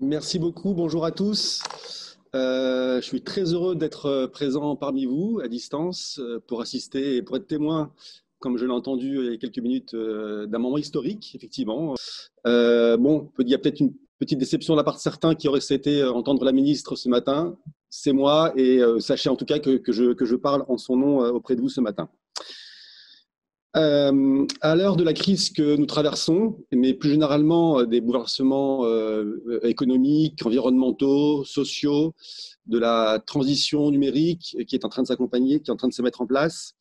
Merci beaucoup, bonjour à tous. Je suis très heureux d'être présent parmi vous à distance pour assister et pour être témoin, comme je l'ai entendu il y a quelques minutes, d'un moment historique, effectivement. Bon, il y a peut-être une petite déception de la part de certains qui auraient souhaité entendre la ministre ce matin. C'est moi et sachez en tout cas que je parle en son nom auprès de vous ce matin. À l'heure de la crise que nous traversons, mais plus généralement des bouleversements économiques, environnementaux, sociaux, de la transition numérique qui est en train de s'accompagner, qui est en train de se mettre en place,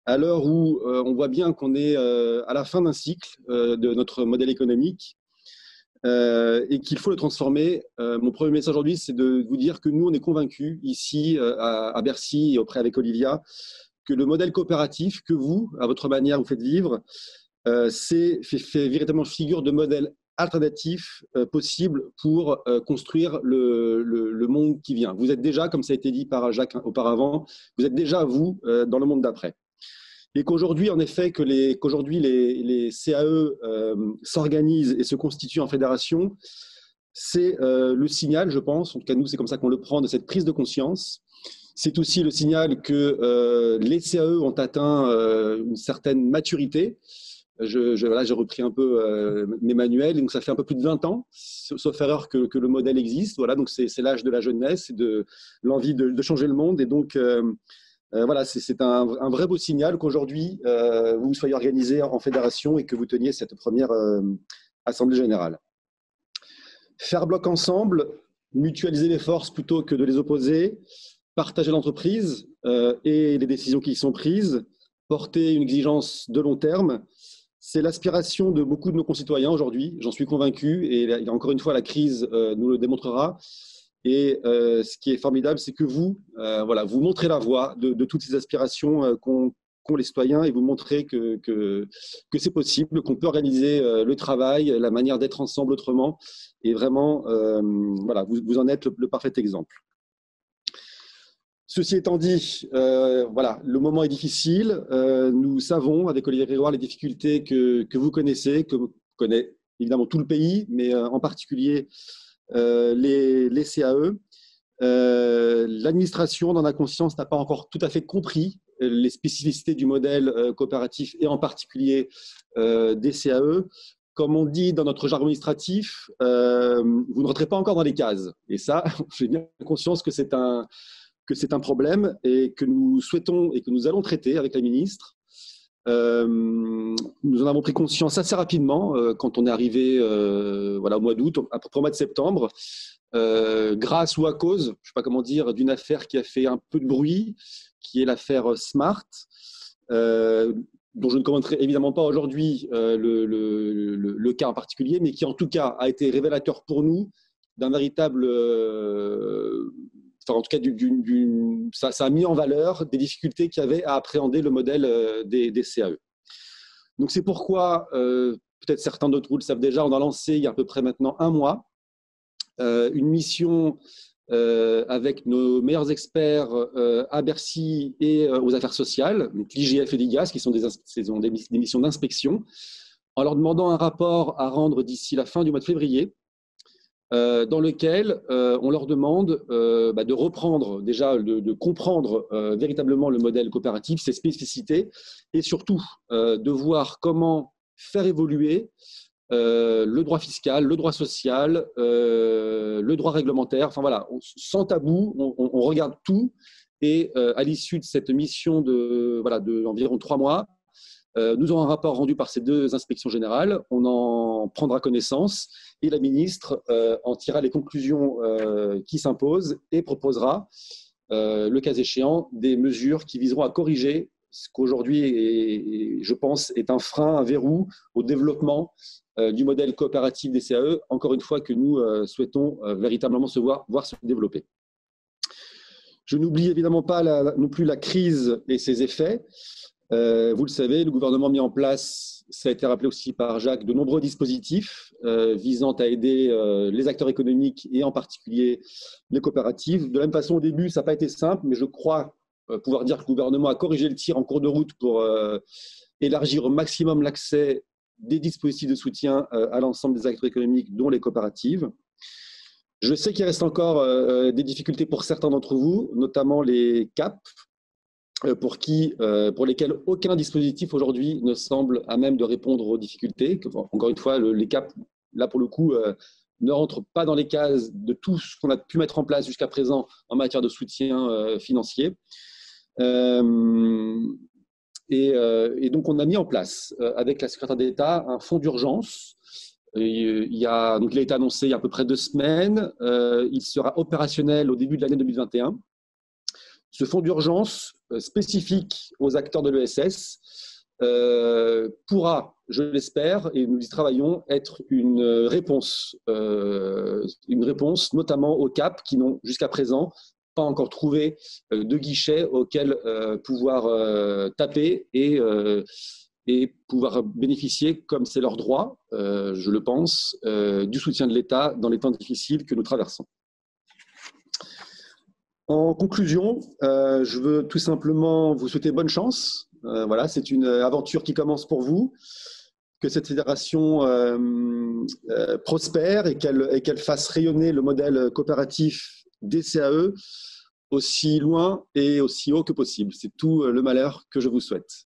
à l'heure où on voit bien qu'on est à la fin d'un cycle de notre modèle économique et qu'il faut le transformer, mon premier message aujourd'hui, c'est de vous dire que nous, on est convaincus ici à Bercy et auprès avec Olivia, que le modèle coopératif que vous, à votre manière, vous faites vivre, fait véritablement figure de modèle alternatif possible pour construire le monde qui vient. Vous êtes déjà, comme ça a été dit par Jacques auparavant, vous êtes déjà, vous, dans le monde d'après. Et qu'aujourd'hui, en effet, qu'aujourd'hui les CAE s'organisent et se constituent en fédération, c'est le signal, je pense, en tout cas nous, c'est comme ça qu'on le prend, de cette prise de conscience. C'est aussi le signal que les CAE ont atteint une certaine maturité. Voilà, j'ai repris un peu mes manuels, donc ça fait un peu plus de 20 ans, sauf erreur, que le modèle existe. Voilà, donc c'est l'âge de la jeunesse et de l'envie de changer le monde. Et donc, voilà, c'est un vrai beau signal qu'aujourd'hui, vous soyez organisé en fédération et que vous teniez cette première Assemblée générale. Faire bloc ensemble, mutualiser les forces plutôt que de les opposer, partager l'entreprise et les décisions qui y sont prises, porter une exigence de long terme, c'est l'aspiration de beaucoup de nos concitoyens aujourd'hui, j'en suis convaincu, et encore une fois, la crise nous le démontrera. Et ce qui est formidable, c'est que vous, voilà, vous montrez la voie de toutes ces aspirations qu'ont les citoyens et vous montrez que c'est possible, qu'on peut organiser le travail, la manière d'être ensemble autrement. Et vraiment, voilà, vous en êtes le parfait exemple. Ceci étant dit, voilà, le moment est difficile. Nous savons, avec Olivier Grégoire, les difficultés que vous connaissez, que connaît évidemment tout le pays, mais en particulier les CAE. L'administration, dans la conscience, n'a pas encore tout à fait compris les spécificités du modèle coopératif et en particulier des CAE. Comme on dit dans notre jargon administratif, vous ne rentrez pas encore dans les cases. Et ça, j'ai bien conscience que c'est un problème et que nous souhaitons et que nous allons traiter avec la ministre. Nous en avons pris conscience assez rapidement quand on est arrivé voilà, au mois d'août, au mois de septembre, grâce ou à cause, je ne sais pas comment dire, d'une affaire qui a fait un peu de bruit, qui est l'affaire Smart, dont je ne commenterai évidemment pas aujourd'hui le cas en particulier, mais qui en tout cas a été révélateur pour nous d'un véritable enfin, en tout cas, ça a mis en valeur des difficultés qu'il y avait à appréhender le modèle des CAE. Donc, c'est pourquoi, peut-être certains d'entre vous le savent déjà, on a lancé il y a à peu près maintenant un mois une mission avec nos meilleurs experts à Bercy et aux affaires sociales, l'IGF et l'IGAS, qui sont des missions d'inspection, en leur demandant un rapport à rendre d'ici la fin du mois de février, dans lequel on leur demande de reprendre, déjà de comprendre véritablement le modèle coopératif, ses spécificités, et surtout de voir comment faire évoluer le droit fiscal, le droit social, le droit réglementaire, enfin voilà, sans tabou, on regarde tout, et à l'issue de cette mission d'environ 3 mois, nous aurons un rapport rendu par ces deux inspections générales, on en prendra connaissance et la ministre en tirera les conclusions qui s'imposent et proposera, le cas échéant, des mesures qui viseront à corriger ce qu'aujourd'hui, je pense, est un frein, un verrou au développement du modèle coopératif des CAE, encore une fois que nous souhaitons véritablement voir se développer. Je n'oublie évidemment pas non plus la crise et ses effets. Vous le savez, le gouvernement a mis en place, ça a été rappelé aussi par Jacques, de nombreux dispositifs visant à aider les acteurs économiques et en particulier les coopératives. De la même façon, au début, ça n'a pas été simple, mais je crois pouvoir dire que le gouvernement a corrigé le tir en cours de route pour élargir au maximum l'accès des dispositifs de soutien à l'ensemble des acteurs économiques, dont les coopératives. Je sais qu'il reste encore des difficultés pour certains d'entre vous, notamment les CAP, pour lesquels aucun dispositif aujourd'hui ne semble à même de répondre aux difficultés. Encore une fois, les CAP, là pour le coup, ne rentrent pas dans les cases de tout ce qu'on a pu mettre en place jusqu'à présent en matière de soutien financier. Et donc, on a mis en place, avec la secrétaire d'État, un fonds d'urgence. Il a été annoncé il y a à peu près 2 semaines. Il sera opérationnel au début de l'année 2021. Ce fonds d'urgence spécifique aux acteurs de l'ESS pourra, je l'espère, et nous y travaillons, être une réponse notamment aux CAP qui n'ont jusqu'à présent pas encore trouvé de guichet auquel pouvoir taper et pouvoir bénéficier, comme c'est leur droit, je le pense, du soutien de l'État dans les temps difficiles que nous traversons. En conclusion, je veux tout simplement vous souhaiter bonne chance. Voilà, c'est une aventure qui commence pour vous, que cette fédération prospère et qu'elle fasse rayonner le modèle coopératif des CAE aussi loin et aussi haut que possible. C'est tout le malheur que je vous souhaite.